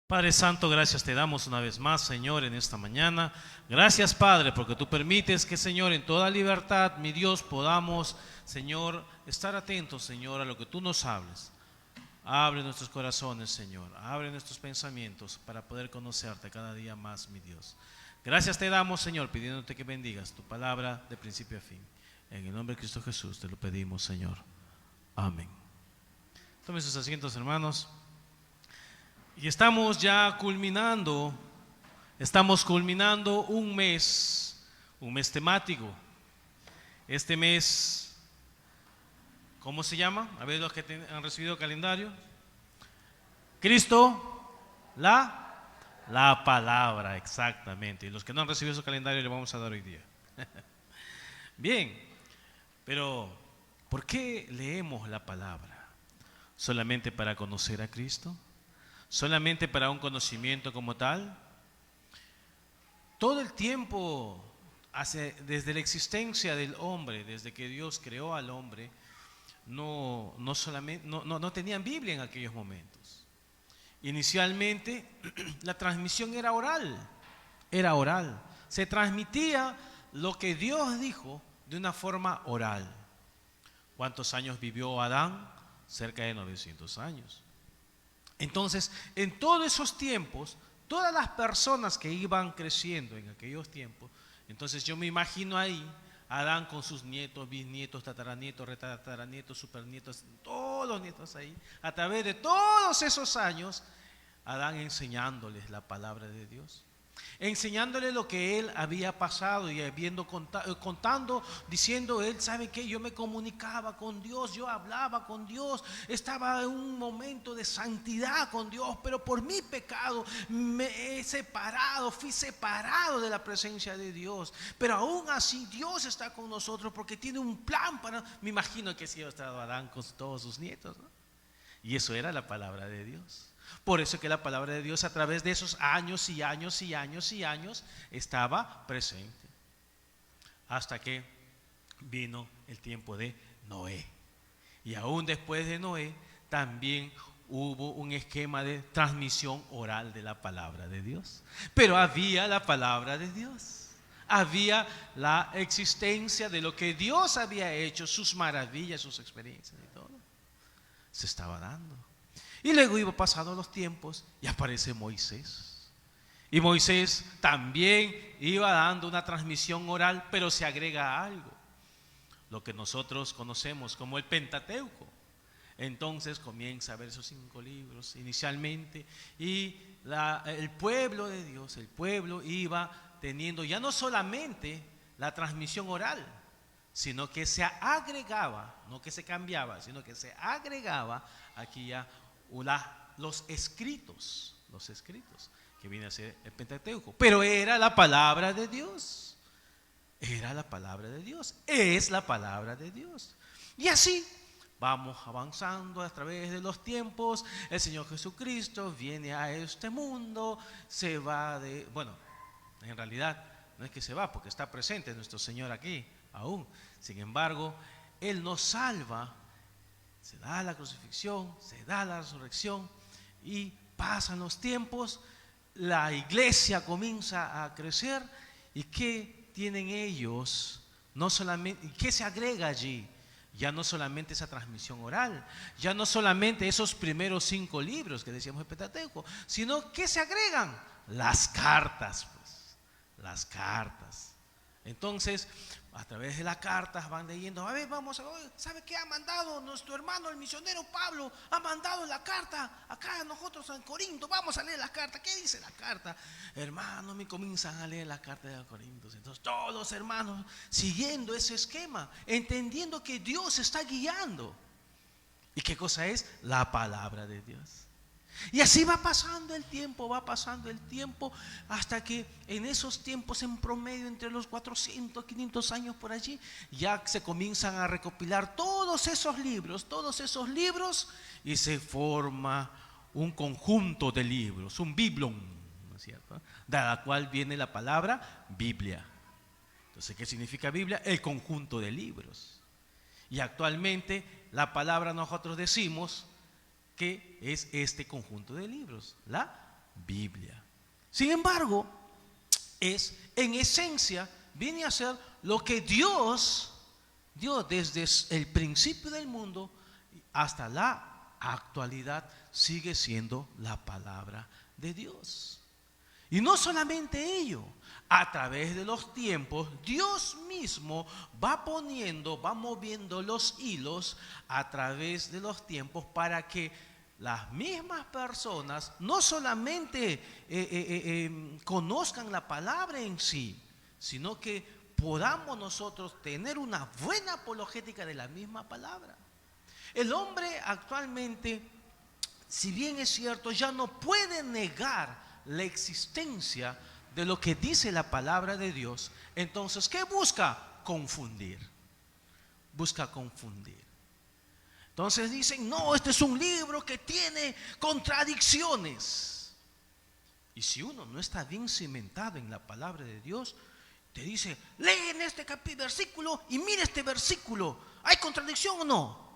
Padre Santo, gracias te damos una vez más, Señor, en esta mañana. Gracias, Padre, porque tú permites que, Señor, en toda libertad, mi Dios, podamos, Señor, estar atentos, Señor, a lo que tú nos hables. Abre nuestros corazones, Señor. Abre nuestros pensamientos para poder conocerte cada día más, mi Dios. Gracias te damos, Señor, pidiéndote que bendigas tu palabra de principio a fin. En el nombre de Cristo Jesús te lo pedimos, Señor. Amén. Tomen sus asientos, hermanos. Y estamos culminando un mes temático. Este mes, ¿cómo se llama? A ver los que han recibido calendario. Cristo, la palabra, exactamente. Y los que no han recibido su calendario le vamos a dar hoy día. Bien, pero ¿por qué leemos la palabra? ¿Solamente para conocer a Cristo? ¿Solamente para un conocimiento como tal? Todo el tiempo, desde la existencia del hombre, desde que Dios creó al hombre, no tenían Biblia en aquellos momentos. Inicialmente, la transmisión era oral. Se transmitía lo que Dios dijo de una forma oral. ¿Cuántos años vivió Adán? Cerca de 900 años. Entonces, en todos esos tiempos, todas las personas que iban creciendo en aquellos tiempos, entonces yo me imagino ahí Adán con sus nietos, bisnietos, tataranietos, retataranietos, supernietos, todos los nietos ahí, a través de todos esos años, Adán enseñándoles la palabra de Dios, enseñándole lo que él había pasado y contando, diciendo él, ¿sabe qué? Yo me comunicaba con Dios, yo hablaba con Dios, estaba en un momento de santidad con Dios, pero por mi pecado fui separado de la presencia de Dios, pero aún así Dios está con nosotros porque tiene un plan me imagino que si ha estado Adán con todos sus nietos, ¿no? Y eso era la palabra de Dios. Por eso que la palabra de Dios a través de esos años y años y años y años estaba presente. Hasta que vino el tiempo de Noé. Y aún después de Noé también hubo un esquema de transmisión oral de la palabra de Dios. Pero había la palabra de Dios. Había la existencia de lo que Dios había hecho, sus maravillas, sus experiencias y todo. Se estaba dando. Y luego iba pasando los tiempos y aparece Moisés. Y Moisés también iba dando una transmisión oral, pero se agrega algo, lo que nosotros conocemos como el Pentateuco. Entonces comienza a ver esos 5 libros inicialmente y el pueblo de Dios, el pueblo iba teniendo ya no solamente la transmisión oral, sino que se agregaba, no que se cambiaba, sino que se agregaba aquí ya los escritos, que viene a ser el Pentateuco. Pero era la palabra de Dios, es la palabra de Dios. Y así vamos avanzando a través de los tiempos. El Señor Jesucristo viene a este mundo, se va en realidad no es que se va, porque está presente nuestro Señor aquí aún. Sin embargo, Él nos salva. Se da la crucifixión, se da la resurrección y pasan los tiempos, la iglesia comienza a crecer. ¿Y qué tienen ellos? No solamente, ¿qué se agrega allí? Ya no solamente esa transmisión oral, ya no solamente esos primeros 5 libros que decíamos el Pentateuco, sino ¿qué se agregan? Las cartas, pues, las cartas. Entonces, a través de las cartas van leyendo, a ver, ¿sabe qué ha mandado nuestro hermano, el misionero Pablo? Ha mandado la carta acá a nosotros en Corinto, vamos a leer la carta. ¿Qué dice la carta? Hermanos, me comienzan a leer la carta de los Corintios. Entonces todos los hermanos siguiendo ese esquema, entendiendo que Dios está guiando. ¿Y qué cosa es? La palabra de Dios. Y así va pasando el tiempo, hasta que en esos tiempos, en promedio entre los 400, 500 años por allí, ya se comienzan a recopilar todos esos libros y se forma un conjunto de libros, un biblion, ¿no es cierto? De la cual viene la palabra Biblia. Entonces, ¿qué significa Biblia? El conjunto de libros. Y actualmente la palabra nosotros decimos que es este conjunto de libros, la Biblia. Sin embargo, en esencia, viene a ser lo que Dios desde el principio del mundo hasta la actualidad, sigue siendo la palabra de Dios. Y no solamente ello, a través de los tiempos, Dios mismo va moviendo los hilos a través de los tiempos para que las mismas personas no solamente conozcan la palabra en sí, sino que podamos nosotros tener una buena apologética de la misma palabra. El hombre actualmente, si bien es cierto, ya no puede negar la existencia de lo que dice la palabra de Dios. Entonces, ¿qué busca? Confundir. Busca confundir. Entonces dicen, no, este es un libro que tiene contradicciones. Y si uno no está bien cimentado en la palabra de Dios, te dice, lee en este versículo y mira este versículo. ¿Hay contradicción o no?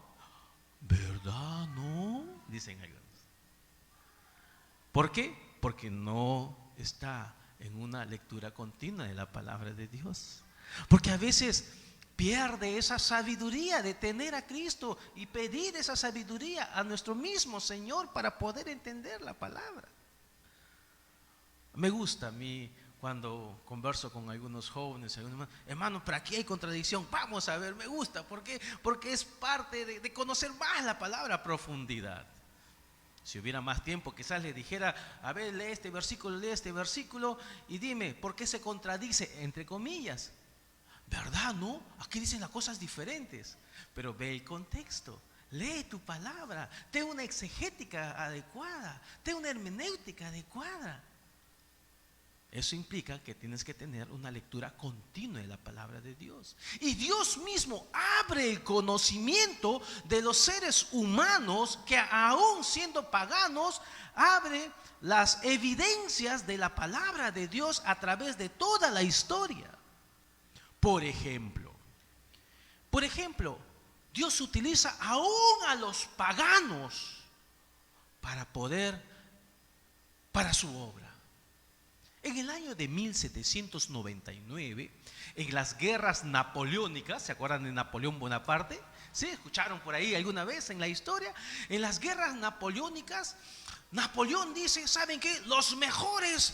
¿Verdad? No, dicen algunos. ¿Por qué? Porque no está en una lectura continua de la palabra de Dios. Porque a veces pierde esa sabiduría de tener a Cristo y pedir esa sabiduría a nuestro mismo Señor para poder entender la palabra. Me gusta a mí cuando converso con algunos jóvenes, hermano, pero aquí hay contradicción. Vamos a ver, me gusta. ¿Por qué? Porque es parte de conocer más la palabra a profundidad. Si hubiera más tiempo, quizás le dijera, a ver, lee este versículo y dime, ¿por qué se contradice? Entre comillas. ¿Verdad, no? Aquí dicen las cosas diferentes. Pero ve el contexto. Lee tu palabra. Ten una exegética adecuada. Ten una hermenéutica adecuada. Eso implica que tienes que tener una lectura continua de la palabra de Dios. Y Dios mismo abre el conocimiento de los seres humanos que aún siendo paganos, abre las evidencias de la palabra de Dios a través de toda la historia. Por ejemplo, Dios utiliza aún a los paganos para su obra. En el año de 1799, en las guerras napoleónicas, ¿se acuerdan de Napoleón Bonaparte? ¿Sí? ¿Escucharon por ahí alguna vez en la historia? En las guerras napoleónicas, Napoleón dice, ¿saben qué? Los mejores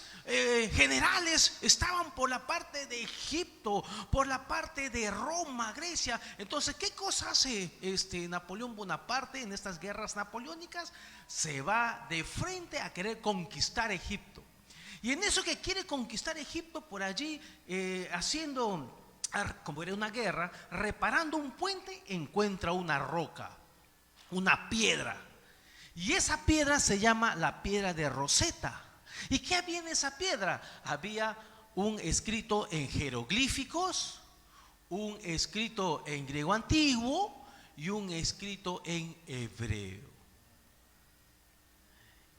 generales estaban por la parte de Egipto, por la parte de Roma, Grecia. Entonces, ¿qué cosa hace Napoleón Bonaparte en estas guerras napoleónicas? Se va de frente a querer conquistar Egipto. Y en eso que quiere conquistar Egipto, por allí haciendo, como era una guerra, reparando un puente, encuentra una roca, una piedra. Y esa piedra se llama la piedra de Rosetta. ¿Y qué había en esa piedra? Había un escrito en jeroglíficos, un escrito en griego antiguo y un escrito en hebreo.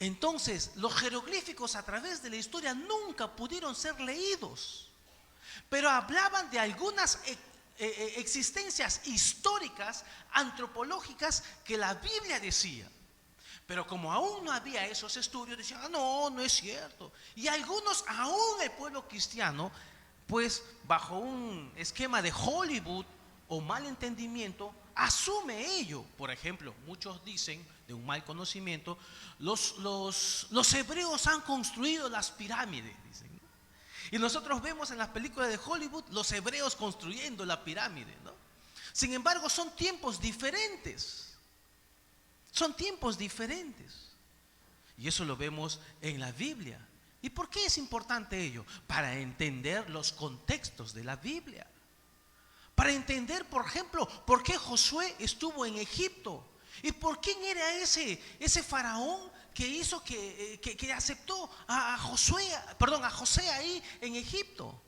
Entonces, los jeroglíficos a través de la historia nunca pudieron ser leídos, pero hablaban de algunas existencias históricas, antropológicas que la Biblia decía. Pero como aún no había esos estudios, decían, no es cierto. Y algunos, aún el pueblo cristiano, pues bajo un esquema de Hollywood o mal entendimiento, asume ello. Por ejemplo, muchos dicen, de un mal conocimiento, los hebreos han construido las pirámides, dicen, ¿no? Y nosotros vemos en las películas de Hollywood los hebreos construyendo la pirámide, ¿no? Sin embargo, son tiempos diferentes. Son tiempos diferentes. Y eso lo vemos en la Biblia. ¿Y por qué es importante ello? Para entender los contextos de la Biblia. Para entender, por ejemplo, por qué Josué estuvo en Egipto. ¿Y por quién era ese faraón que hizo que aceptó a José ahí en Egipto?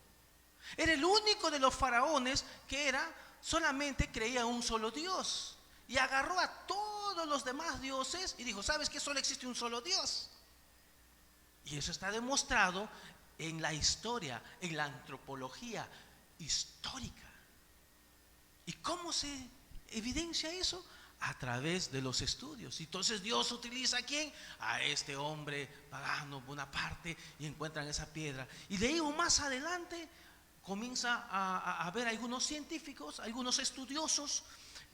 Era el único de los faraones que solamente creía en un solo Dios. Y agarró a todos los demás dioses y dijo, ¿sabes qué? Solo existe un solo Dios. Y eso está demostrado en la historia, en la antropología histórica. ¿Y cómo se evidencia eso? a través de los estudios. Entonces Dios utiliza ¿a quién? A este hombre pagano Bonaparte, y encuentran esa piedra. Y de ahí más adelante comienza a ver algunos científicos, algunos estudiosos,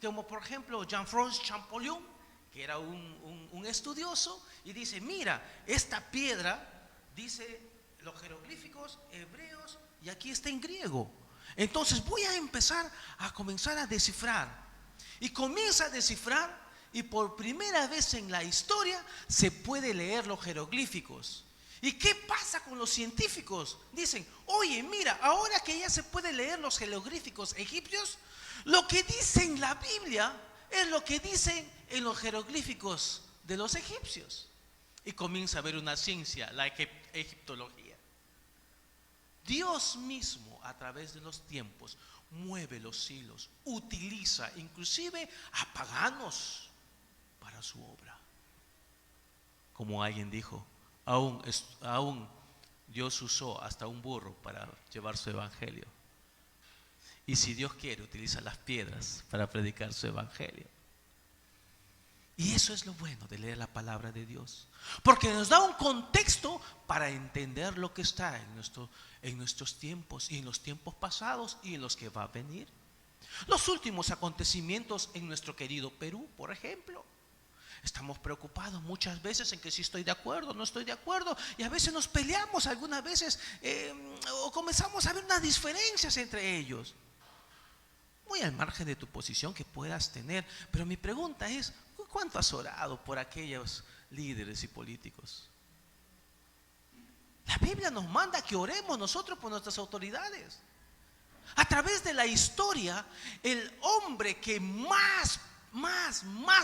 como por ejemplo Jean-François Champollion, que era un estudioso, y dice: mira, esta piedra dice los jeroglíficos hebreos y aquí está en griego. Entonces voy a comenzar a descifrar. Y comienza a descifrar, y por primera vez en la historia se puede leer los jeroglíficos. ¿Y qué pasa con los científicos? Dicen: oye, mira, ahora que ya se puede leer los jeroglíficos egipcios, lo que dice en la Biblia es lo que dicen en los jeroglíficos de los egipcios. Y comienza a haber una ciencia, la egiptología. Dios mismo, a través de los tiempos, mueve los hilos, utiliza inclusive a paganos para su obra. Como alguien dijo, aún Dios usó hasta un burro para llevar su evangelio. Y si Dios quiere, utiliza las piedras para predicar su evangelio. Y eso es lo bueno de leer la palabra de Dios, porque nos da un contexto para entender lo que está en nuestros tiempos, y en los tiempos pasados y en los que va a venir. Los últimos acontecimientos en nuestro querido Perú, por ejemplo. Estamos preocupados muchas veces en que si estoy de acuerdo, no estoy de acuerdo, y a veces nos peleamos algunas veces, o comenzamos a ver unas diferencias entre ellos. Muy al margen de tu posición que puedas tener, pero mi pregunta es: ¿cuánto has orado por aquellos líderes y políticos? La Biblia nos manda que oremos nosotros por nuestras autoridades. A través de la historia, el hombre que más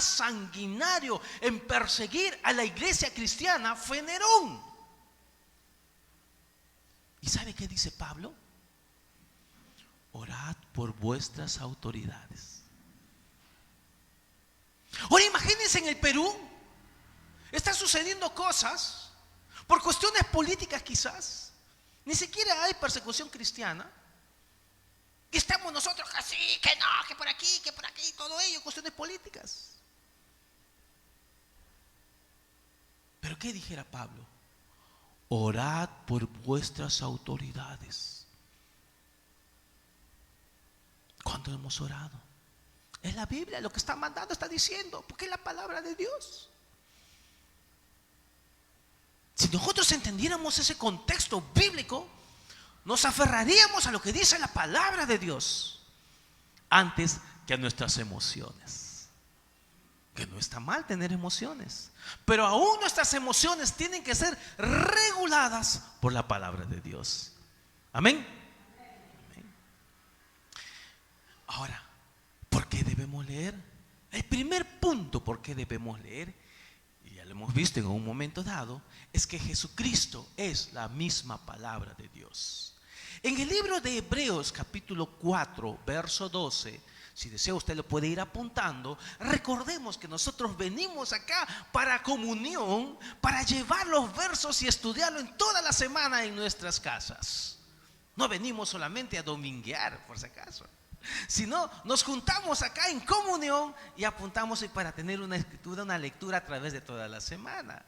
sanguinario en perseguir a la iglesia cristiana fue Nerón. ¿Y sabe qué dice Pablo? Orad por vuestras autoridades. Ahora imagínense, en el Perú están sucediendo cosas por cuestiones políticas quizás. Ni siquiera hay persecución cristiana. Y estamos nosotros así, que no, que por aquí, todo ello, cuestiones políticas. Pero ¿qué dijera Pablo? Orad por vuestras autoridades. ¿Cuándo hemos orado? Es la Biblia lo que está mandando, está diciendo, porque es la palabra de Dios. Si nosotros entendiéramos ese contexto bíblico, nos aferraríamos a lo que dice la palabra de Dios antes que a nuestras emociones. Que no está mal tener emociones, pero aún nuestras emociones tienen que ser reguladas por la palabra de Dios. Amén. Ahora, ¿por qué debemos leer? El primer punto por qué debemos leer, y ya lo hemos visto en un momento dado, es que Jesucristo es la misma palabra de Dios. En el libro de Hebreos capítulo 4 verso 12, si desea usted lo puede ir apuntando. Recordemos que nosotros venimos acá para comunión, para llevar los versos y estudiarlo en toda la semana en nuestras casas. No venimos solamente a dominguear, por si acaso, sino nos juntamos acá en comunión y apuntamos para tener una escritura, una lectura a través de toda la semana.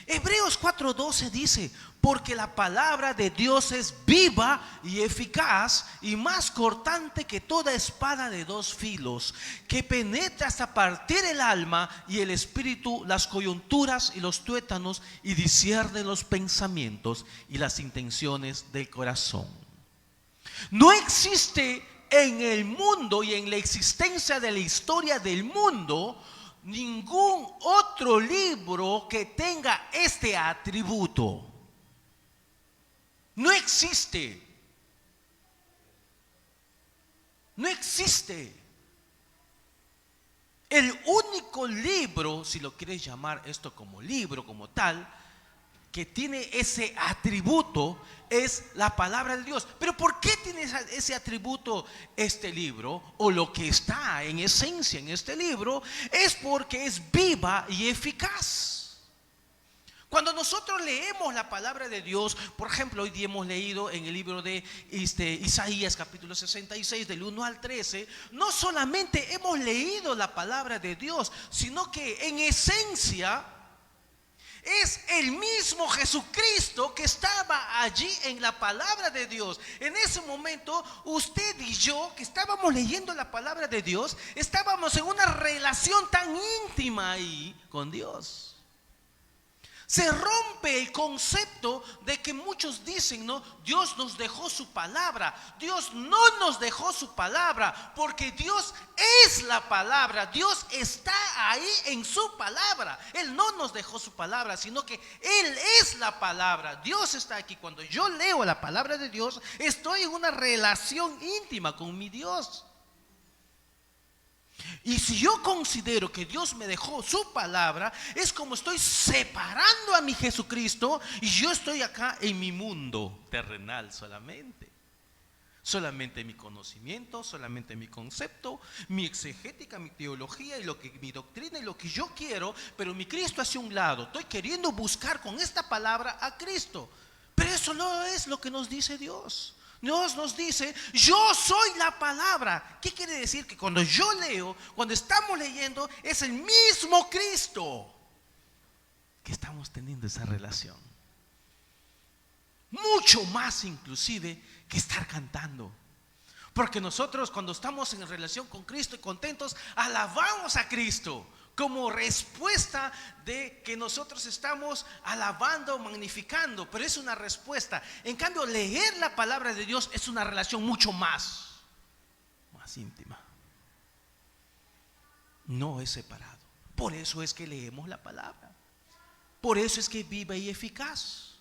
Hebreos 4:12 dice: porque la palabra de Dios es viva y eficaz y más cortante que toda espada de dos filos, que penetra hasta partir el alma y el espíritu, las coyunturas y los tuétanos, y discierne los pensamientos y las intenciones del corazón. No existe en el mundo y en la existencia de la historia del mundo ningún otro libro que tenga este atributo. No existe. No existe. El único libro, si lo quieres llamar esto como libro, como tal, que tiene ese atributo es la palabra de Dios. Pero ¿por qué tiene ese atributo este libro? O lo que está en esencia en este libro es porque es viva y eficaz. Cuando nosotros leemos la palabra de Dios, por ejemplo, hoy día hemos leído en el libro de Isaías capítulo 66 del 1 al 13, no solamente hemos leído la palabra de Dios, sino que en esencia es el mismo Jesucristo que estaba allí en la palabra de Dios. En ese momento, usted y yo, que estábamos leyendo la palabra de Dios, estábamos en una relación tan íntima ahí con Dios. Se rompe el concepto de que muchos dicen, no, Dios nos dejó su palabra. Dios no nos dejó su palabra, porque Dios es la palabra. Dios está ahí en su palabra. Él no nos dejó su palabra, sino que Él es la palabra. Dios está aquí. Cuando yo leo la palabra de Dios, estoy en una relación íntima con mi Dios. Y si yo considero que Dios me dejó su palabra, es como estoy separando a mi Jesucristo y yo estoy acá en mi mundo terrenal solamente. Solamente mi conocimiento, solamente mi concepto, mi exegética, mi teología y mi doctrina y lo que yo quiero, pero mi Cristo hacia un lado. Estoy queriendo buscar con esta palabra a Cristo. Pero eso no es lo que nos dice Dios. Dios nos dice, yo soy la palabra. ¿Qué quiere decir? Que cuando yo leo, cuando estamos leyendo, es el mismo Cristo que estamos teniendo esa relación. Mucho más inclusive que estar cantando. Porque nosotros cuando estamos en relación con Cristo y contentos, alabamos a Cristo como respuesta de que nosotros estamos alabando, magnificando, pero es una respuesta. En cambio, leer la palabra de Dios es una relación mucho más íntima. No es separado. Por eso es que leemos la palabra. Por eso es que es viva y eficaz.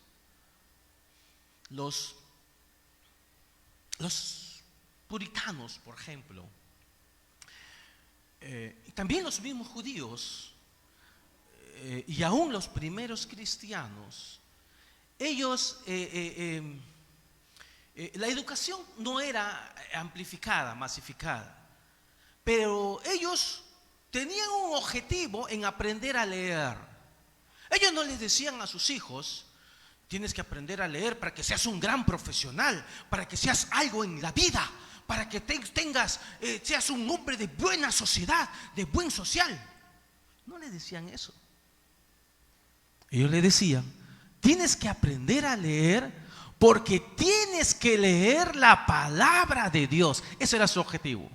Los puritanos, por ejemplo, y también los mismos judíos, y aún los primeros cristianos, ellos, la educación no era amplificada, masificada, pero ellos tenían un objetivo en aprender a leer. Ellos no les decían a sus hijos, tienes que aprender a leer para que seas un gran profesional, para que seas algo en la vida, para que seas un hombre de buena sociedad, de buen social. No le decían eso. Ellos le decían, tienes que aprender a leer porque tienes que leer la palabra de Dios. Ese era su objetivo.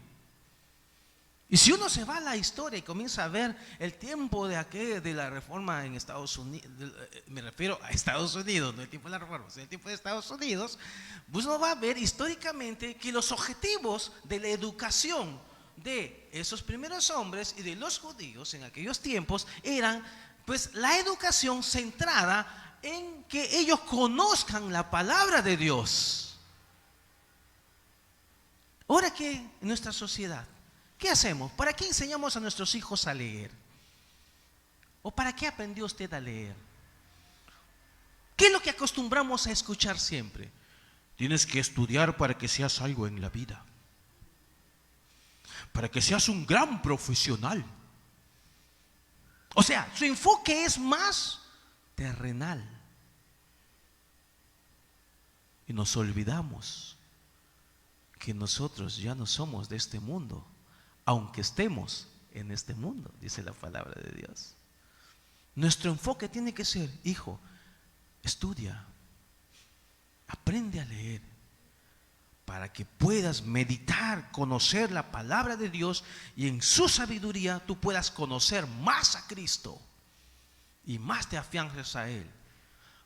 Y si uno se va a la historia y comienza a ver el tiempo de la reforma en Estados Unidos, me refiero a Estados Unidos, no el tiempo de la reforma, sino el tiempo de Estados Unidos, pues uno va a ver históricamente que los objetivos de la educación de esos primeros hombres y de los judíos en aquellos tiempos eran pues la educación centrada en que ellos conozcan la palabra de Dios. Ahora que en nuestra sociedad, ¿qué hacemos? ¿Para qué enseñamos a nuestros hijos a leer? ¿O para qué aprendió usted a leer? ¿Qué es lo que acostumbramos a escuchar siempre? Tienes que estudiar para que seas algo en la vida, para que seas un gran profesional. O sea, su enfoque es más terrenal. Y nos olvidamos que nosotros ya no somos de este mundo, aunque estemos en este mundo, dice la palabra de Dios. Nuestro enfoque tiene que ser, hijo, estudia, aprende a leer, para que puedas meditar, conocer la palabra de Dios y en su sabiduría tú puedas conocer más a Cristo y más te afiances a Él.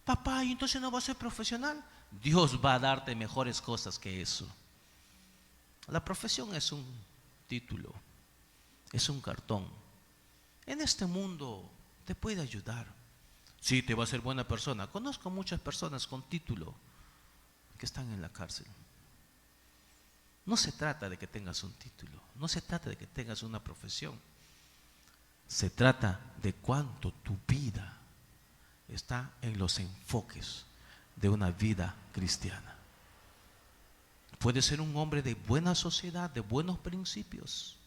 Papá, ¿y entonces no vas a ser profesional? Dios va a darte mejores cosas que eso. La profesión es un título, es un cartón. En este mundo te puede ayudar. Sí, te va a hacer buena persona. Conozco muchas personas con título que están en la cárcel. No se trata de que tengas un título, no se trata de que tengas una profesión. Se trata de cuánto tu vida está en los enfoques de una vida cristiana. Puede ser un hombre de buena sociedad, de buenos principios,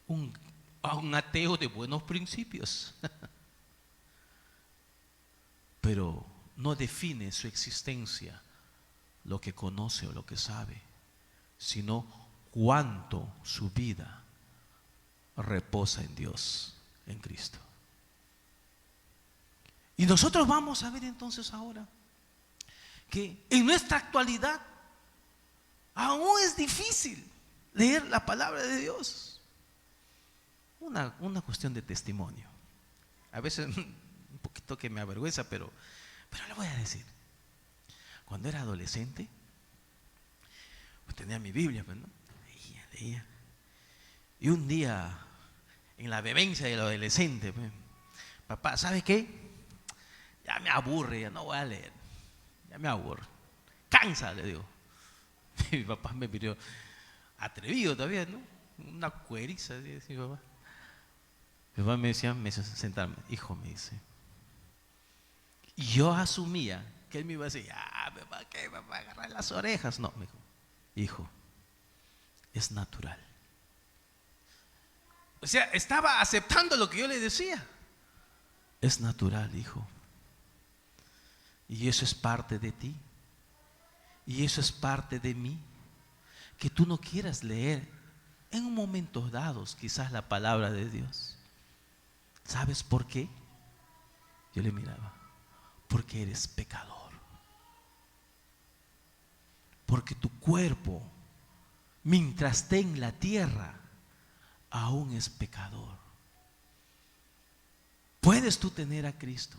un ateo de buenos principios. pero no define su existencia lo que conoce o lo que sabe, sino cuánto su vida reposa en Dios, en Cristo. Y nosotros vamos a ver entonces ahora que en nuestra actualidad aún es difícil leer la palabra de Dios. Una cuestión de testimonio. A veces un poquito que me avergüenza, pero le voy a decir. Cuando era adolescente, pues tenía mi Biblia, pues, ¿no? Leía. Y un día, en la vivencia del adolescente, pues, papá, ¿sabe qué? Ya me aburre, ya no voy a leer. Ya me aburre. Cansa, le digo. Y mi papá me pidió, atrevido todavía, ¿no? Una cueriza, decía mi papá. Mi papá me hizo sentarme. Hijo, me dice. Y yo asumía que él me iba a decir, papá, ¿qué? Me va a agarrar las orejas. No, me dijo, hijo, es natural. O sea, estaba aceptando lo que yo le decía. Es natural, hijo. Y eso es parte de ti. Y eso es parte de mí. Que tú no quieras leer en momentos dados quizás la palabra de Dios. ¿Sabes por qué? Yo le miraba. Porque eres pecador. Porque tu cuerpo, mientras esté en la tierra, aún es pecador. Puedes tú tener a Cristo.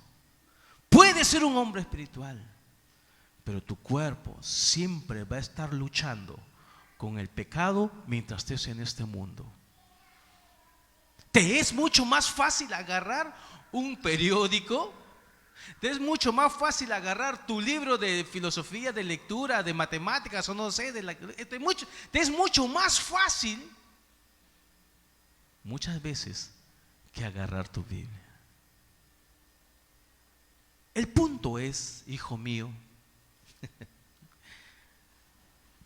Puedes ser un hombre espiritual. Pero tu cuerpo siempre va a estar luchando con el pecado mientras estés en este mundo. Te es mucho más fácil agarrar un periódico. Te es mucho más fácil agarrar tu libro de filosofía, de lectura, de matemáticas o no sé, te es mucho más fácil muchas veces que agarrar tu Biblia. El punto es, hijo mío,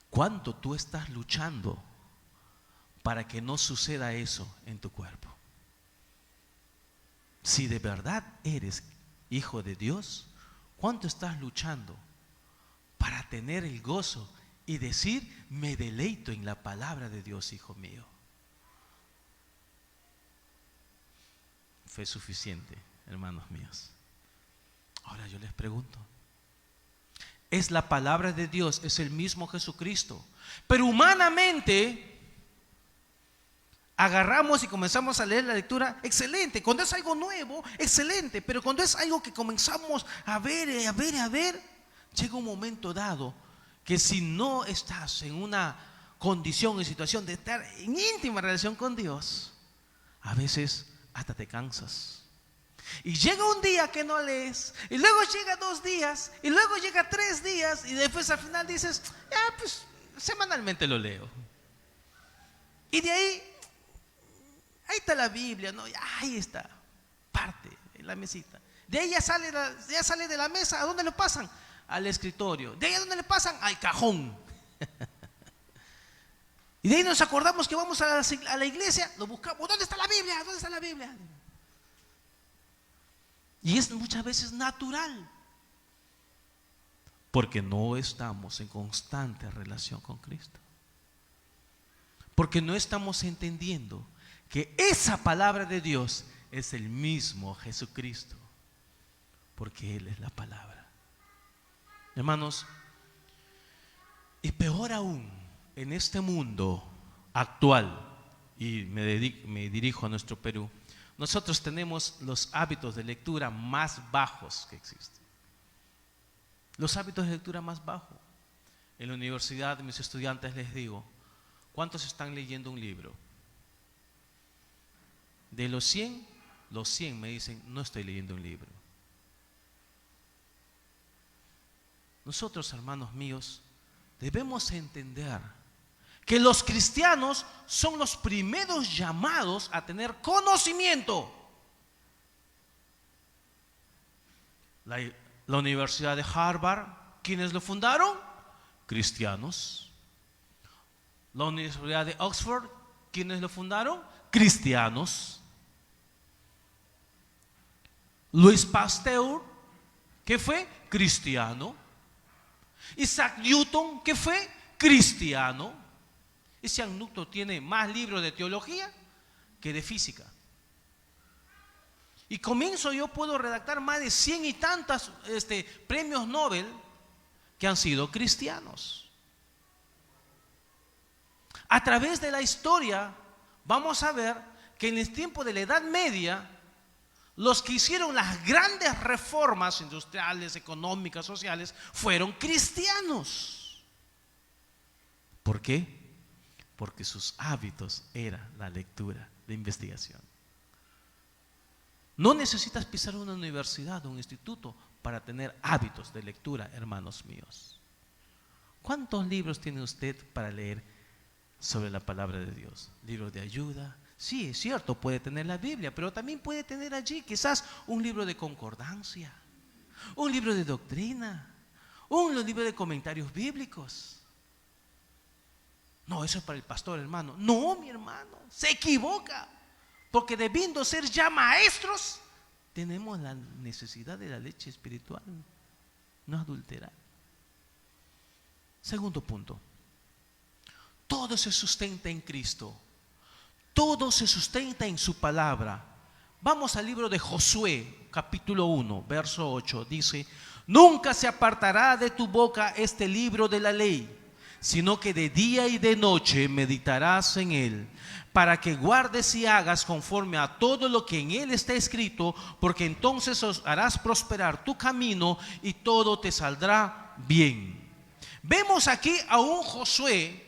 cuánto tú estás luchando para que no suceda eso en tu cuerpo. Si de verdad eres hijo de Dios, ¿cuánto estás luchando para tener el gozo y decir, me deleito en la palabra de Dios, hijo mío? Fue suficiente, hermanos míos. Ahora yo les pregunto, es la palabra de Dios, es el mismo Jesucristo, pero humanamente agarramos y comenzamos a leer la lectura, excelente. Cuando es algo nuevo, excelente. Pero cuando es algo que comenzamos a ver, llega un momento dado que si no estás en una condición y situación de estar en íntima relación con Dios, a veces hasta te cansas. Y llega un día que no lees, y luego llega 2 días, y luego llega 3 días, y después al final dices, pues semanalmente lo leo. Y de ahí está la Biblia, ¿no? Ahí está, parte en la mesita. De ahí ya sale de la mesa. ¿A dónde lo pasan? Al escritorio. De ahí a dónde le pasan, al cajón. Y de ahí nos acordamos que vamos a la iglesia, lo buscamos. ¿Dónde está la Biblia? ¿Dónde está la Biblia? Y es muchas veces natural, porque no estamos en constante relación con Cristo. Porque no estamos entendiendo que esa palabra de Dios es el mismo Jesucristo, porque Él es la palabra. Hermanos, y peor aún, en este mundo actual, y me dirijo a nuestro Perú, nosotros tenemos los hábitos de lectura más bajos que existen. Los hábitos de lectura más bajos. En la universidad, mis estudiantes les digo, ¿cuántos están leyendo un libro? De los 100 me dicen, no estoy leyendo un libro. Nosotros, hermanos míos, debemos entender que los cristianos son los primeros llamados a tener conocimiento. La Universidad de Harvard, ¿quiénes lo fundaron? Cristianos. La Universidad de Oxford, ¿quiénes lo fundaron? Cristianos. Louis Pasteur, ¿qué fue? Cristiano. Isaac Newton, ¿qué fue? Cristiano. Isaac Newton tiene más libros de teología que de física. Y yo puedo redactar más de 100 y tantos premios Nobel que han sido cristianos. A través de la historia vamos a ver que en el tiempo de la Edad Media, los que hicieron las grandes reformas industriales, económicas, sociales, fueron cristianos. ¿Por qué? Porque sus hábitos era la lectura, la investigación. No necesitas pisar una universidad o un instituto para tener hábitos de lectura, hermanos míos. ¿Cuántos libros tiene usted para leer sobre la palabra de Dios? Libros de ayuda. Sí, es cierto, puede tener la Biblia, pero también puede tener allí quizás un libro de concordancia, un libro de doctrina, un libro de comentarios bíblicos. No, eso es para el pastor, hermano. No, mi hermano, se equivoca. Porque debiendo ser ya maestros, tenemos la necesidad de la leche espiritual, no adulterar. Segundo punto, todo se sustenta en Cristo, todo se sustenta en su palabra. Vamos al libro de Josué, capítulo 1, verso 8, dice: nunca se apartará de tu boca este libro de la ley, sino que de día y de noche meditarás en él, para que guardes y hagas conforme a todo lo que en él está escrito, porque entonces harás prosperar tu camino y todo te saldrá bien. Vemos aquí a un Josué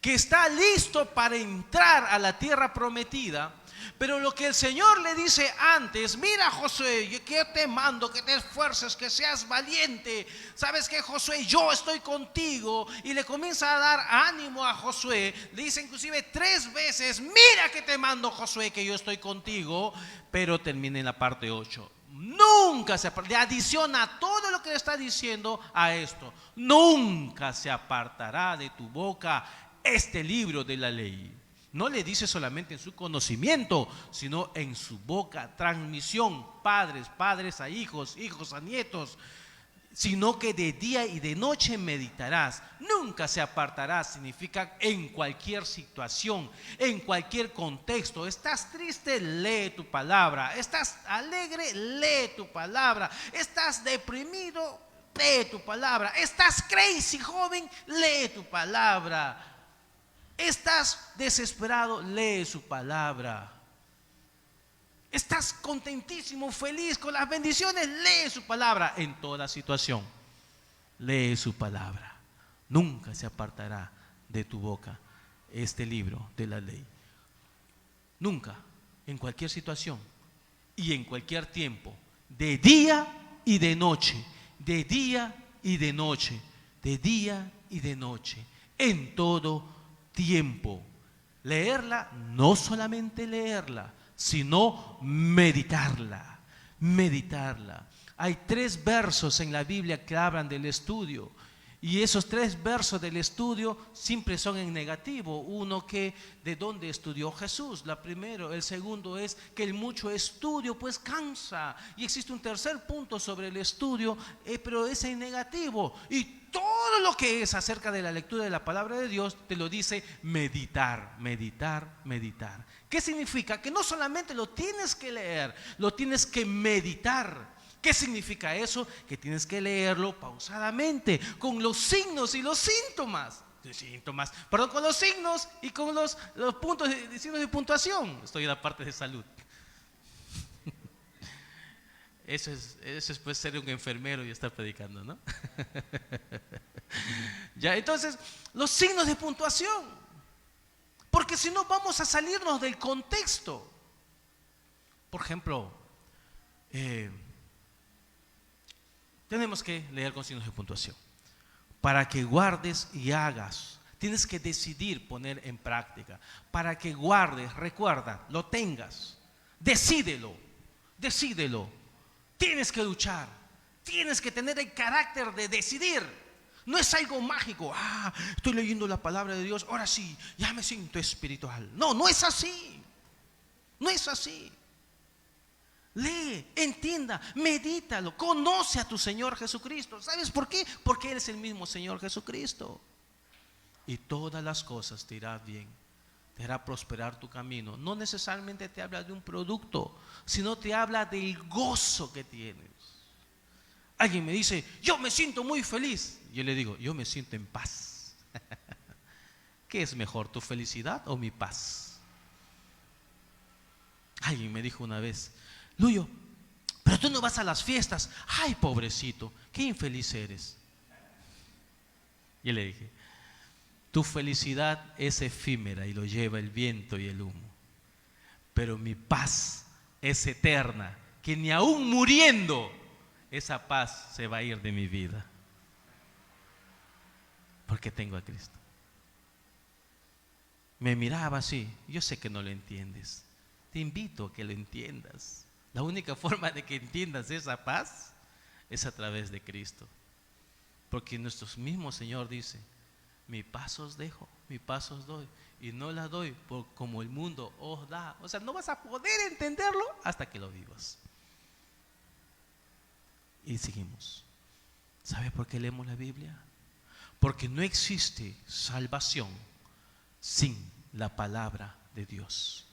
que está listo para entrar a la tierra prometida, pero lo que el Señor le dice antes: mira, Josué, yo te mando que te esfuerces, que seas valiente. ¿Sabes qué, Josué? Yo estoy contigo. Y le comienza a dar ánimo a Josué. Le dice inclusive 3 veces: mira que te mando, Josué, que yo estoy contigo. Pero termina en la parte 8. Nunca se apartará, le adiciona todo lo que le está diciendo a esto: nunca se apartará de tu boca este libro de la ley. No le dice solamente en su conocimiento, sino en su boca, transmisión, padres a hijos, hijos a nietos, sino que de día y de noche meditarás. Nunca se apartará significa en cualquier situación, en cualquier contexto. Estás triste, lee tu palabra. Estás alegre, lee tu palabra. Estás deprimido, lee tu palabra. Estás crazy, joven, lee tu palabra. Estás desesperado, lee su palabra. Estás contentísimo, feliz con las bendiciones, lee su palabra. En toda situación, lee su palabra. Nunca se apartará de tu boca este libro de la ley. Nunca, en cualquier situación y en cualquier tiempo, de día y de noche, de día y de noche, de día y de noche, en todo tiempo. Leerla, no solamente leerla, sino meditarla, meditarla. Hay 3 versos en la Biblia que hablan del estudio, y esos 3 versos del estudio siempre son en negativo. Uno, que de dónde estudió Jesús, la primero. El segundo es que el mucho estudio pues cansa, y existe un tercer punto sobre el estudio, pero es en negativo. Y todo lo que es acerca de la lectura de la palabra de Dios te lo dice meditar, meditar, meditar. ¿Qué significa? Que no solamente lo tienes que leer, lo tienes que meditar. ¿Qué significa eso? Que tienes que leerlo pausadamente, con los signos y los síntomas. Perdón, con los signos y con los puntos de signos de puntuación. Estoy en la parte de salud. Eso es pues ser un enfermero y estar predicando, ¿no? Ya, entonces, los signos de puntuación. Porque si no, vamos a salirnos del contexto. Por ejemplo, tenemos que leer con signos de puntuación. Para que guardes y hagas. Tienes que decidir poner en práctica. Para que guardes, recuerda, lo tengas. Decídelo. Tienes que luchar. Tienes que tener el carácter de decidir. No es algo mágico. Estoy leyendo la palabra de Dios, ahora sí, ya me siento espiritual. No, no es así. No es así. Lee, entienda, medítalo, conoce a tu Señor Jesucristo. ¿Sabes por qué? Porque Él es el mismo Señor Jesucristo. Y todas las cosas te irán bien, te hará prosperar tu camino. No necesariamente te habla de un producto, sino te habla del gozo que tienes. Alguien me dice, yo me siento muy feliz. Yo le digo, yo me siento en paz. ¿Qué es mejor, tu felicidad o mi paz? Alguien me dijo una vez, Luyo, pero tú no vas a las fiestas. Ay, pobrecito, qué infeliz eres. Yo le dije, tu felicidad es efímera y lo lleva el viento y el humo, pero mi paz es eterna, que ni aún muriendo esa paz se va a ir de mi vida, porque tengo a Cristo. Me miraba así, yo sé que no lo entiendes, te invito a que lo entiendas. La única forma de que entiendas esa paz es a través de Cristo, porque nuestro mismo Señor dice, mi paz os dejo, mi paz os doy, y no la doy como el mundo os da. O sea, no vas a poder entenderlo hasta que lo vivas. Y seguimos. ¿Sabe por qué leemos la Biblia? Porque no existe salvación sin la palabra de Dios.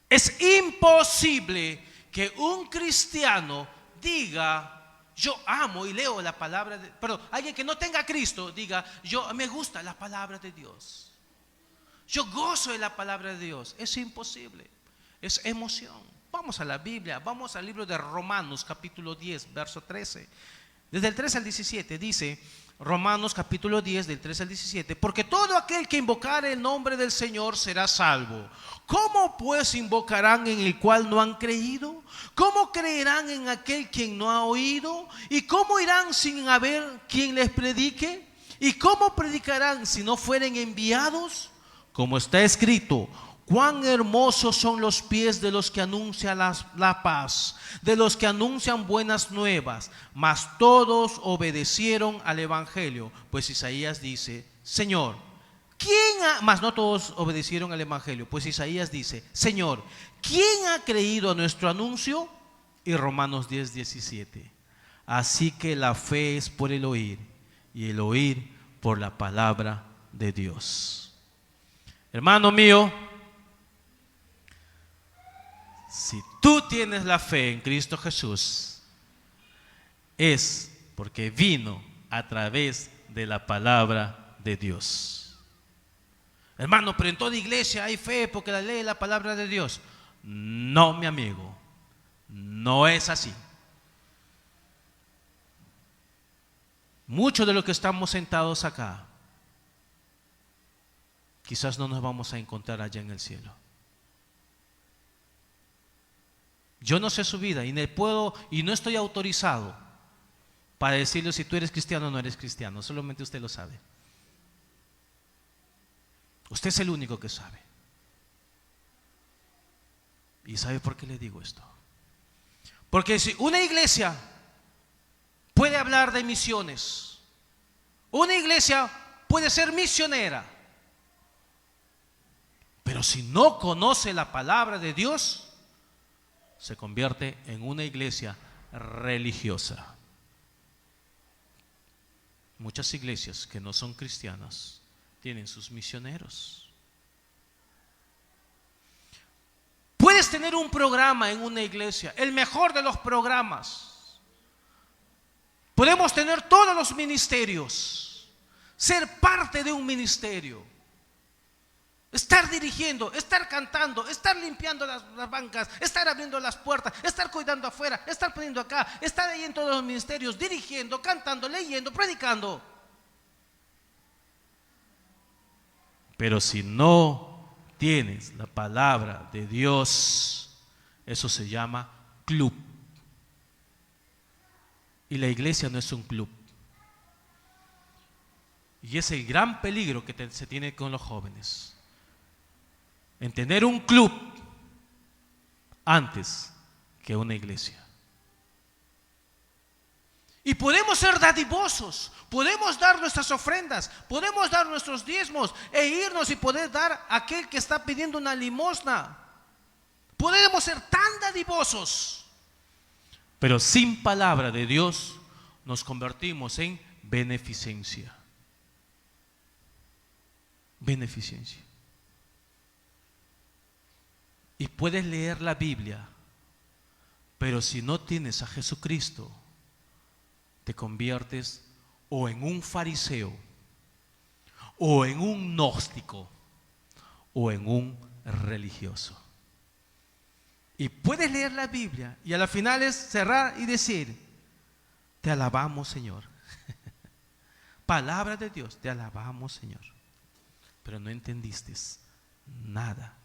Es imposible que un cristiano diga, yo amo y leo la palabra de, perdón, alguien que no tenga a Cristo diga, yo me gusta la palabra de Dios, yo gozo de la palabra de Dios. Es imposible, es emoción. Vamos a la Biblia, vamos al libro de Romanos capítulo 10, verso 13. Desde el 13 al 17 dice, Romanos capítulo 10 del 13 al 17, porque todo aquel que invocare el nombre del Señor será salvo. ¿Cómo pues invocarán en el cual no han creído? ¿Cómo creerán en aquel quien no ha oído? ¿Y cómo irán sin haber quien les predique? ¿Y cómo predicarán si no fueren enviados? Como está escrito, cuán hermosos son los pies de los que anuncian la paz, de los que anuncian buenas nuevas, mas todos obedecieron al evangelio. Pues Isaías dice, Señor, mas no todos obedecieron al evangelio. Pues Isaías dice, Señor, ¿quién ha creído a nuestro anuncio? Y Romanos 10, 17. Así que la fe es por el oír, y el oír por la palabra de Dios. Hermano mío, si tú tienes la fe en Cristo Jesús, es porque vino a través de la palabra de Dios. Hermano, pero en toda iglesia hay fe porque la lee la palabra de Dios. No, mi amigo, no es así. Muchos de los que estamos sentados acá, quizás no nos vamos a encontrar allá en el cielo. Yo no sé su vida y no estoy autorizado para decirle si tú eres cristiano o no eres cristiano. Solamente usted lo sabe. Usted es el único que sabe. ¿Y sabe por qué le digo esto? Porque si una iglesia puede hablar de misiones, una iglesia puede ser misionera, pero si no conoce la palabra de Dios, se convierte en una iglesia religiosa. Muchas iglesias que no son cristianas tienen sus misioneros. Puedes tener un programa en una iglesia, el mejor de los programas. Podemos tener todos los ministerios, ser parte de un ministerio, estar dirigiendo, estar cantando, estar limpiando las bancas, estar abriendo las puertas, estar cuidando afuera, estar poniendo acá, estar ahí en todos los ministerios, dirigiendo, cantando, leyendo, predicando. Pero si no tienes la palabra de Dios, eso se llama club. Y la iglesia no es un club. Y es el gran peligro que se tiene con los jóvenes. En tener un club antes que una iglesia. Y podemos ser dadivosos, podemos dar nuestras ofrendas, podemos dar nuestros diezmos e irnos y poder dar a aquel que está pidiendo una limosna. Podemos ser tan dadivosos Pero sin palabra de Dios nos convertimos en beneficencia. Beneficencia. Y puedes leer la Biblia, pero si no tienes a Jesucristo, te conviertes o en un fariseo, o en un gnóstico, o en un religioso. Y puedes leer la Biblia y a la final es cerrar y decir: te alabamos, Señor. Palabra de Dios, te alabamos, Señor. Pero no entendiste nada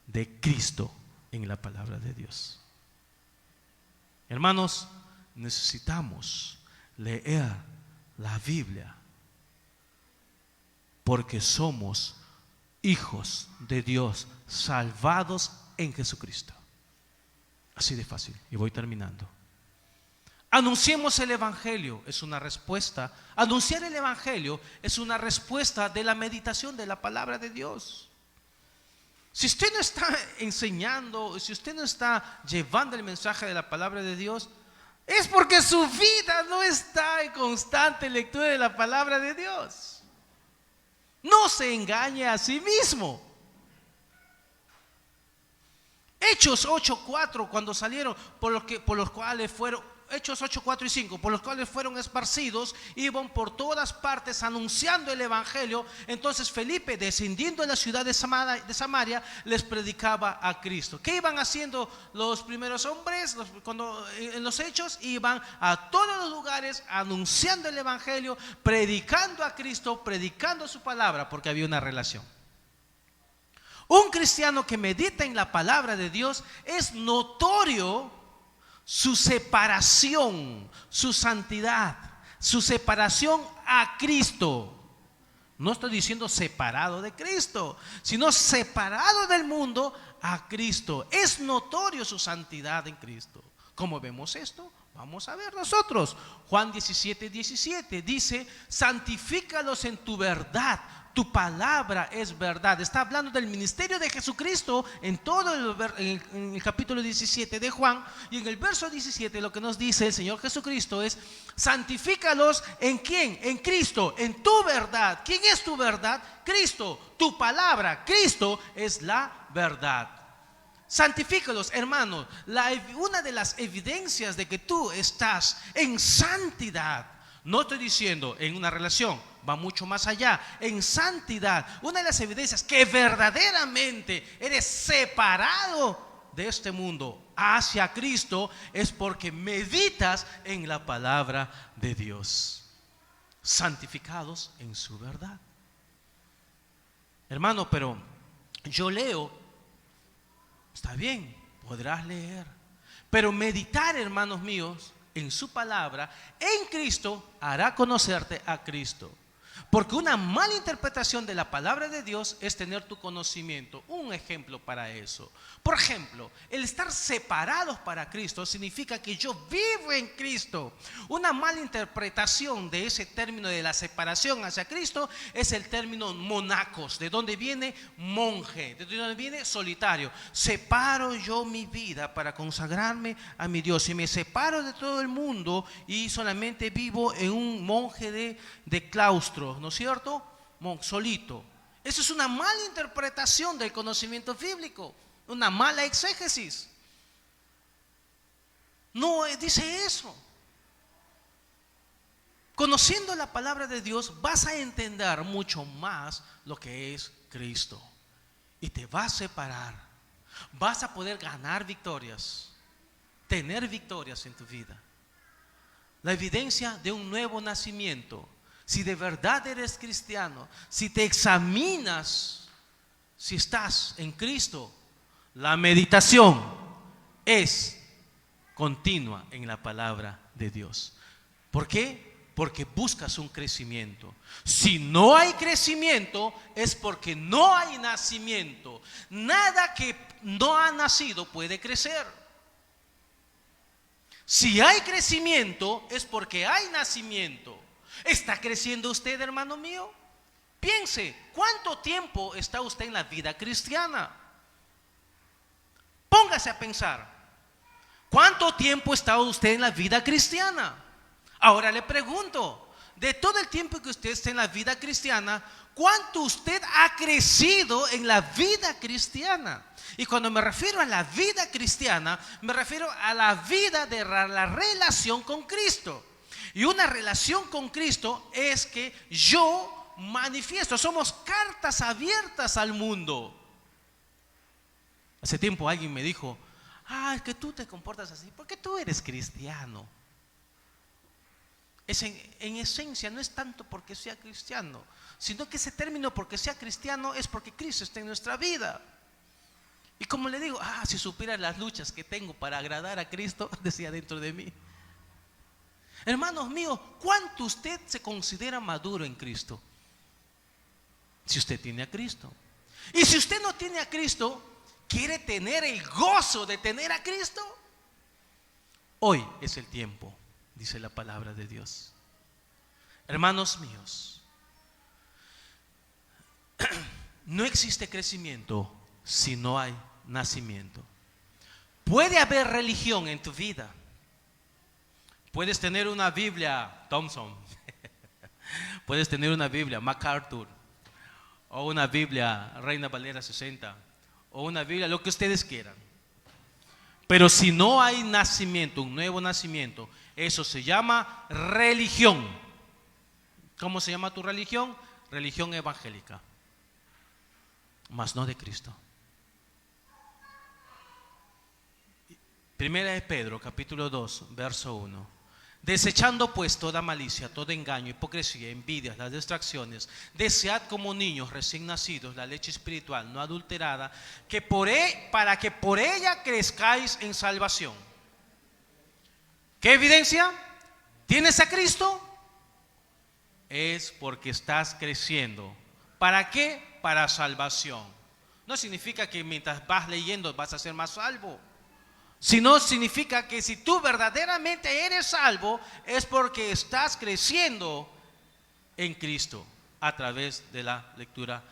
de Cristo en la palabra de Dios. Hermanos, necesitamos leer la Biblia porque somos hijos de Dios, salvados en Jesucristo. Así de fácil. Y voy terminando. Anunciemos el Evangelio, es una respuesta. Anunciar el Evangelio es una respuesta de la meditación de la palabra de Dios. Si usted no está enseñando, si usted no está llevando el mensaje de la palabra de Dios, es porque su vida no está en constante lectura de la palabra de Dios. No se engañe a sí mismo. Hechos 8:4, cuando salieron, por los cuales fueron, Hechos 8:4 y 5, por los cuales fueron esparcidos, iban por todas partes anunciando el Evangelio. Entonces Felipe, descendiendo en la ciudad de Samaria, les predicaba a Cristo. ¿Qué iban haciendo los primeros hombres? Cuando en los Hechos iban a todos los lugares anunciando el Evangelio, predicando a Cristo, predicando su palabra, porque había una relación. Un cristiano que medita en la palabra de Dios es notorio su separación, su santidad, su separación a Cristo. No estoy diciendo separado de Cristo, sino separado del mundo a Cristo. Es notorio su santidad en Cristo. ¿Cómo vemos esto? Vamos a ver nosotros. Juan 17:17 dice: santifícalos en tu verdad. Tu palabra es verdad. Está hablando del ministerio de Jesucristo en todo en el capítulo 17 de Juan. Y en el verso 17 lo que nos dice el Señor Jesucristo es: santifícalos ¿en quién? En Cristo, en tu verdad. ¿Quién es tu verdad? Cristo. Tu palabra, Cristo, es la verdad. Santifícalos, hermanos. Una de las evidencias de que tú estás en santidad, no estoy diciendo en una relación, va mucho más allá, en santidad. Una de las evidencias que verdaderamente eres separado de este mundo hacia Cristo es porque meditas en la palabra de Dios. Santificados en su verdad. Hermano, pero yo leo, está bien, podrás leer, pero meditar, hermanos míos, en su palabra, en Cristo, hará conocerte a Cristo. Porque una mala interpretación de la palabra de Dios es tener tu conocimiento. Un ejemplo para eso. Por ejemplo, el estar separados para Cristo significa que yo vivo en Cristo. Una mala interpretación de ese término de la separación hacia Cristo es el término monacos, de donde viene monje, de donde viene solitario. Separo yo mi vida para consagrarme a mi Dios. Y me separo de todo el mundo y solamente vivo en un monje de claustro, ¿no es cierto? Solito. Eso es una mala interpretación del conocimiento bíblico, una mala exégesis. No dice eso. Conociendo la palabra de Dios vas a entender mucho más lo que es Cristo y te va a separar. Vas a poder ganar victorias, tener victorias en tu vida. La evidencia de un nuevo nacimiento. Si de verdad eres cristiano, si te examinas, si estás en Cristo, la meditación es continua en la palabra de Dios. ¿Por qué? Porque buscas un crecimiento. Si no hay crecimiento, es porque no hay nacimiento. Nada que no ha nacido puede crecer. Si hay crecimiento, es porque hay nacimiento. ¿Está creciendo usted, hermano mío? Piense, ¿cuánto tiempo está usted en la vida cristiana? Póngase a pensar. ¿Cuánto tiempo ha estado usted en la vida cristiana? Ahora le pregunto, de todo el tiempo que usted está en la vida cristiana, ¿cuánto usted ha crecido en la vida cristiana? Y cuando me refiero a la vida cristiana, me refiero a la vida de la relación con Cristo. Y una relación con Cristo es que yo manifiesto, somos cartas abiertas al mundo. Hace tiempo alguien me dijo, es que tú te comportas así porque tú eres cristiano. En esencia no es tanto porque sea cristiano, sino que ese término porque sea cristiano es porque Cristo está en nuestra vida. Y como le digo, si supiera las luchas que tengo para agradar a Cristo, decía dentro de mí. Hermanos míos, ¿cuánto usted se considera maduro en Cristo? Si usted tiene a Cristo. Y si usted no tiene a Cristo, ¿quiere tener el gozo de tener a Cristo? Hoy es el tiempo, dice la palabra de Dios. Hermanos míos, no existe crecimiento si no hay nacimiento. Puede haber religión en tu vida. Puedes tener una Biblia Thompson, puedes tener una Biblia MacArthur, o una Biblia Reina Valera 60, o una Biblia, lo que ustedes quieran. Pero si no hay nacimiento, un nuevo nacimiento, eso se llama religión. ¿Cómo se llama tu religión? Religión evangélica, mas no de Cristo. Primera de Pedro, capítulo 2, verso 1. Desechando pues toda malicia, todo engaño, hipocresía, envidias, las distracciones, desead como niños recién nacidos la leche espiritual no adulterada, para que por ella crezcáis en salvación. ¿Qué evidencia? ¿Tienes a Cristo? Es porque estás creciendo. ¿Para qué? Para salvación. No significa que mientras vas leyendo vas a ser más salvo. Sino significa que si tú verdaderamente eres salvo, es porque estás creciendo en Cristo a través de la lectura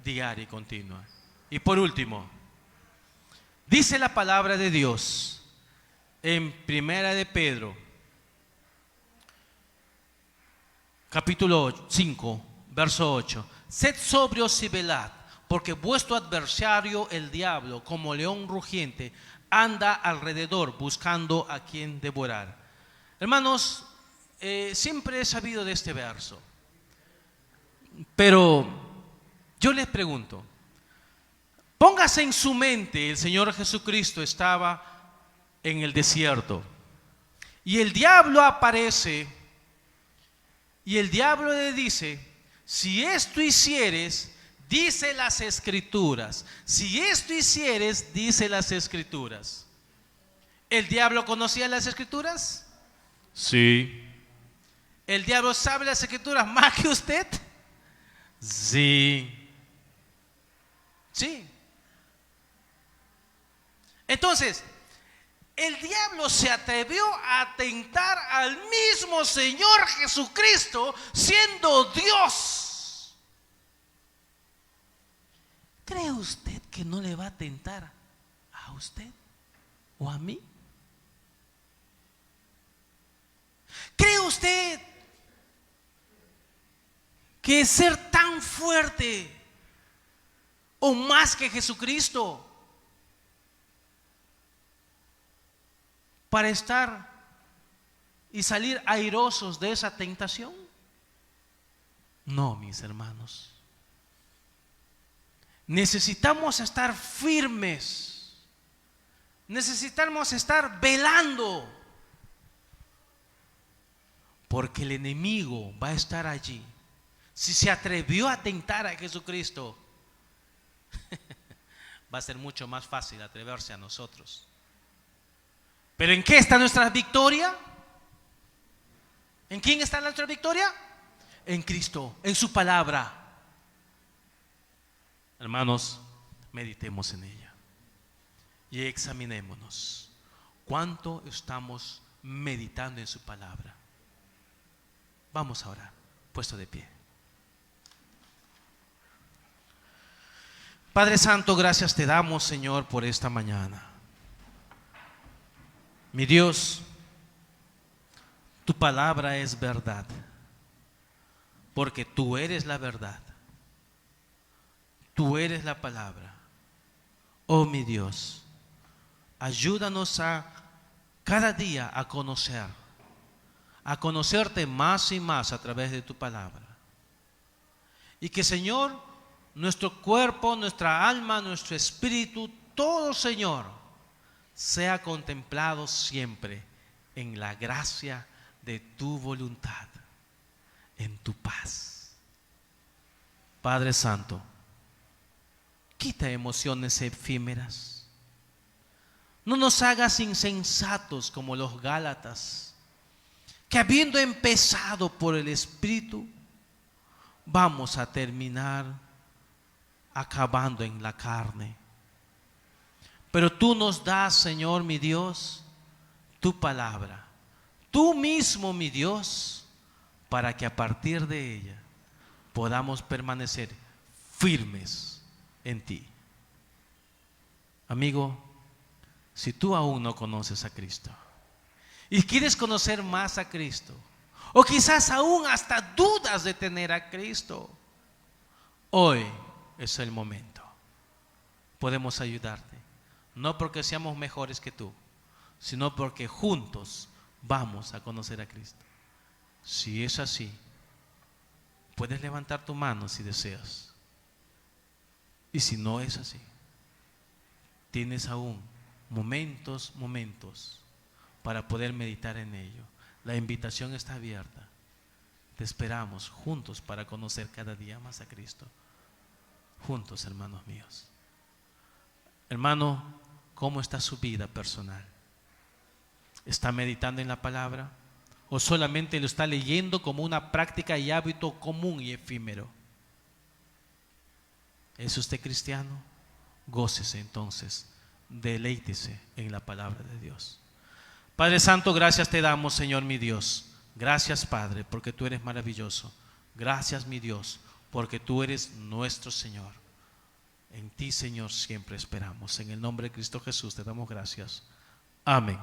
diaria y continua. Y por último, dice la palabra de Dios en Primera de Pedro, capítulo 5, verso 8. Sed sobrios y velad, porque vuestro adversario el diablo, como león rugiente, anda alrededor buscando a quien devorar. Hermanos, siempre he sabido de este verso, pero yo les pregunto, póngase en su mente, el Señor Jesucristo estaba en el desierto y el diablo aparece y el diablo le dice, si esto hicieres, dice las Escrituras. Si esto hicieres, dice las Escrituras. ¿El diablo conocía las Escrituras? Sí. ¿El diablo sabe las Escrituras más que usted? Sí. Sí. Entonces, el diablo se atrevió a tentar al mismo Señor Jesucristo siendo Dios. ¿Cree usted que no le va a tentar a usted o a mí? ¿Cree usted que ser tan fuerte o más que Jesucristo para estar y salir airosos de esa tentación? No, mis hermanos. Necesitamos estar firmes. Necesitamos estar velando. Porque el enemigo va a estar allí. Si se atrevió a tentar a Jesucristo, va a ser mucho más fácil atreverse a nosotros. ¿Pero en qué está nuestra victoria? ¿En quién está nuestra victoria? En Cristo, en su palabra. Hermanos, meditemos en ella y examinémonos cuánto estamos meditando en su palabra. Vamos a orar, puesto de pie. Padre Santo, gracias te damos, Señor, por esta mañana. Mi Dios, tu palabra es verdad, porque tú eres la verdad. Tú eres la palabra. Oh mi Dios, ayúdanos a cada día a conocerte más y más a través de tu palabra. Y que, Señor, nuestro cuerpo, nuestra alma, nuestro espíritu, todo, Señor, sea contemplado siempre en la gracia de tu voluntad, en tu paz. Padre Santo, quita emociones efímeras. No nos hagas insensatos como los Gálatas, que habiendo empezado por el Espíritu, vamos a terminar acabando en la carne. Pero tú nos das, Señor mi Dios, tu palabra, tú mismo, mi Dios, para que a partir de ella podamos permanecer firmes en ti. Amigo, si tú aún no conoces a Cristo y quieres conocer más a Cristo, o quizás aún hasta dudas de tener a Cristo, hoy es el momento. Podemos ayudarte, no porque seamos mejores que tú, sino porque juntos vamos a conocer a Cristo. Si es así, puedes levantar tu mano si deseas. Y si no es así, tienes aún momentos para poder meditar en ello. La invitación está abierta. Te esperamos juntos para conocer cada día más a Cristo. Juntos, hermanos míos. Hermano, ¿cómo está su vida personal? ¿Está meditando en la palabra? ¿O solamente lo está leyendo como una práctica y hábito común y efímero? ¿Es usted cristiano? Gócese entonces, deleítese en la palabra de Dios. Padre Santo, gracias te damos, Señor mi Dios. Gracias, Padre, porque tú eres maravilloso. Gracias, mi Dios, porque tú eres nuestro Señor. En ti, Señor, siempre esperamos. En el nombre de Cristo Jesús te damos gracias. Amén.